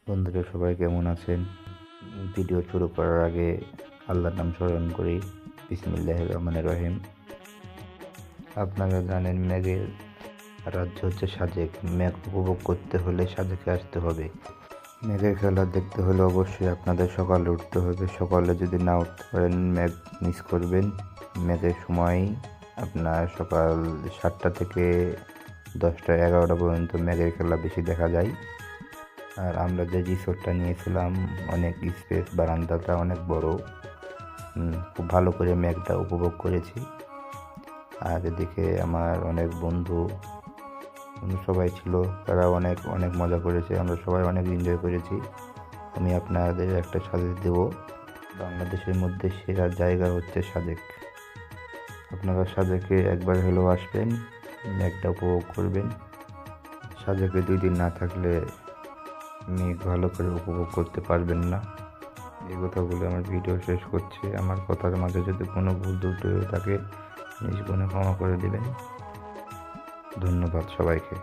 বন্ধুরা সবাই কেমন আছেন? ভিডিও শুরু করার আগে আল্লাহর নাম স্মরণ করি। বিসমিল্লাহির রহমানির রহিম। আপনারা জানেন মেঘের রাজ্য হচ্ছে সাজেক। মেঘ উপভোগ করতে হলে সাজেকে আসতে হবে। মেঘের খেলা দেখতে হলে অবশ্যই আপনাদের সকালে উঠতে হবে। সকালে যদি না উঠতে পারেন মেঘ মিস করবেন। মেঘের সময় আপনার সকাল 7টা থেকে 10টা 11টা পর্যন্ত মেঘের খেলা বেশি দেখা যায়। আর আমরা যে রিসোর্টটা নিয়েছিলাম অনেক স্পেস, বারান্দাটা অনেক বড়। খুব ভালো করে মেঘটা উপভোগ করেছি। আর এদিকে আমার অনেক বন্ধু সবাই ছিল, তারা অনেক অনেক মজা করেছে। আমরা সবাই অনেক এনজয় করেছি। আমি আপনাদের একটা সাজেক দেব। বাংলাদেশের মধ্যে সেরা জায়গা হচ্ছে সাজেক। আপনারা সাজেকে একবার হলেও আসবেন, মেঘটা উপভোগ করবেন। সাজেকে 2 দিন না থাকলে মেঘ ভালো করে উপভোগ করতে পারবেন না। এই কথা বলে আমার ভিডিও শেষ করছি। আমার কথার মাঝে যদি কোনো ভুল ত্রুটি হয়ে থাকে নিজ গুণে ক্ষমা করে দেবেন। ধন্যবাদ সবাইকে।